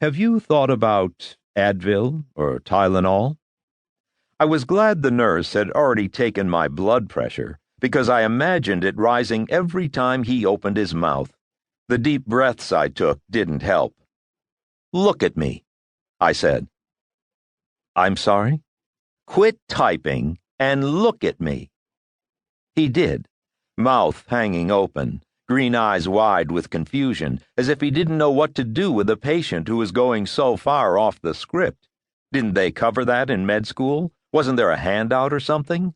Have you thought about Advil or Tylenol? I was glad the nurse had already taken my blood pressure, because I imagined it rising every time he opened his mouth. The deep breaths I took didn't help. "Look at me," I said. "I'm sorry?" "Quit typing and look at me." He did, mouth hanging open, green eyes wide with confusion, as if he didn't know what to do with a patient who was going so far off the script. Didn't they cover that in med school? Wasn't there a handout or something?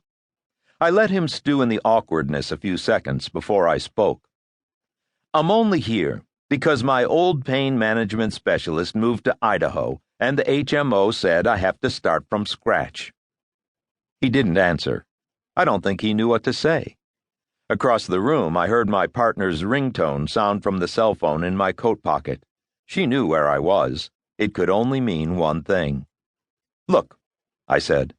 I let him stew in the awkwardness a few seconds before I spoke. "I'm only here because my old pain management specialist moved to Idaho, and the HMO said I have to start from scratch." He didn't answer. I don't think he knew what to say. Across the room, I heard my partner's ringtone sound from the cell phone in my coat pocket. She knew where I was. It could only mean one thing. "Look," I said,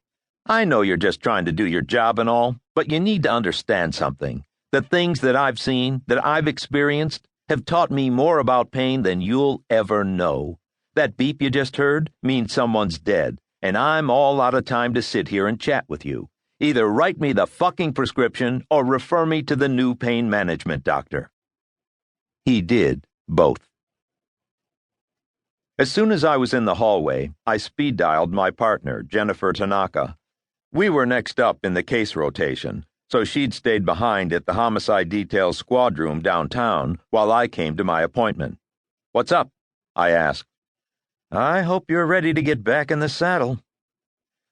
"I know you're just trying to do your job and all, but you need to understand something. The things that I've seen, that I've experienced, have taught me more about pain than you'll ever know. That beep you just heard means someone's dead, and I'm all out of time to sit here and chat with you. Either write me the fucking prescription or refer me to the new pain management doctor." He did both. As soon as I was in the hallway, I speed-dialed my partner, Jennifer Tanaka. We were next up in the case rotation, so she'd stayed behind at the homicide detail squad room downtown while I came to my appointment. "What's up?" I asked. "I hope you're ready to get back in the saddle."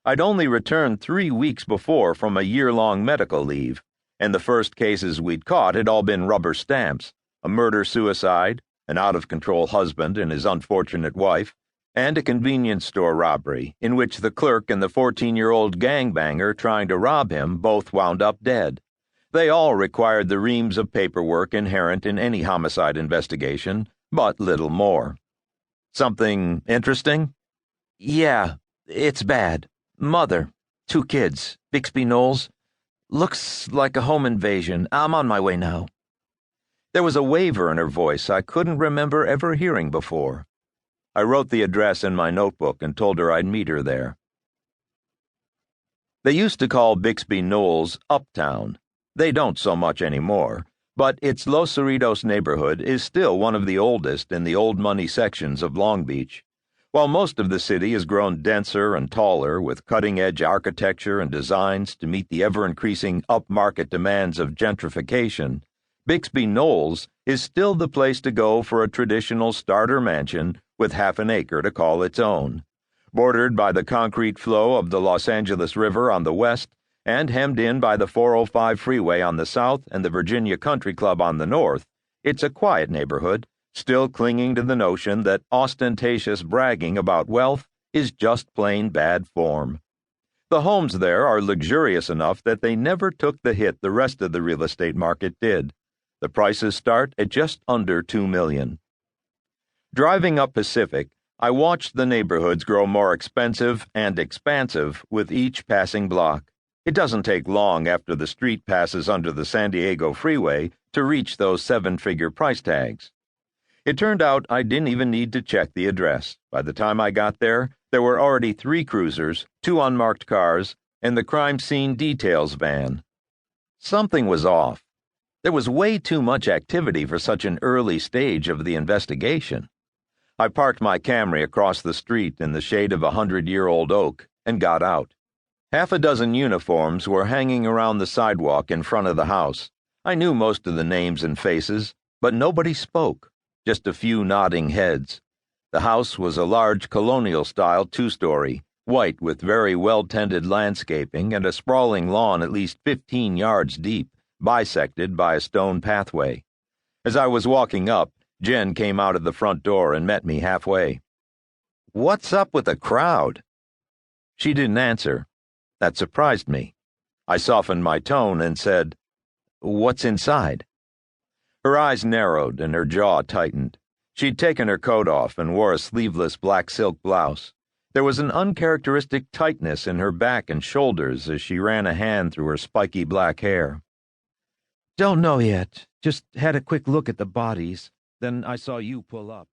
I'd only returned 3 weeks before from a year-long medical leave, and the first cases we'd caught had all been rubber stamps: a murder-suicide, an out-of-control husband and his unfortunate wife, and a convenience store robbery in which the clerk and the 14-year-old gangbanger trying to rob him both wound up dead. They all required the reams of paperwork inherent in any homicide investigation, but little more. "Something interesting?" "Yeah, it's bad. Mother, 2 kids, Bixby Knolls. Looks like a home invasion. I'm on my way now." There was a waver in her voice I couldn't remember ever hearing before. I wrote the address in my notebook and told her I'd meet her there. They used to call Bixby Knolls Uptown. They don't so much anymore, but its Los Cerritos neighborhood is still one of the oldest in the old money sections of Long Beach. While most of the city has grown denser and taller with cutting-edge architecture and designs to meet the ever-increasing upmarket demands of gentrification, Bixby Knolls is still the place to go for a traditional starter mansion with half an acre to call its own. Bordered by the concrete flow of the Los Angeles River on the west and hemmed in by the 405 freeway on the south and the Virginia Country Club on the north, it's a quiet neighborhood, still clinging to the notion that ostentatious bragging about wealth is just plain bad form. The homes there are luxurious enough that they never took the hit the rest of the real estate market did. The prices start at just under $2 million. Driving up Pacific, I watched the neighborhoods grow more expensive and expansive with each passing block. It doesn't take long after the street passes under the San Diego freeway to reach those 7-figure price tags. It turned out I didn't even need to check the address. By the time I got there were already 3 cruisers, 2 unmarked cars, and the crime scene details van. Something was off. There was way too much activity for such an early stage of the investigation. I parked my Camry across the street in the shade of a 100-year-old oak and got out. Half a dozen uniforms were hanging around the sidewalk in front of the house. I knew most of the names and faces, but nobody spoke. Just a few nodding heads. The house was a large colonial-style 2-story, white with very well-tended landscaping and a sprawling lawn at least 15 yards deep, bisected by a stone pathway. As I was walking up, Jen came out of the front door and met me halfway. "What's up with the crowd?" She didn't answer. That surprised me. I softened my tone and said, "What's inside?" Her eyes narrowed and her jaw tightened. She'd taken her coat off and wore a sleeveless black silk blouse. There was an uncharacteristic tightness in her back and shoulders as she ran a hand through her spiky black hair. "Don't know yet. Just had a quick look at the bodies. Then I saw you pull up."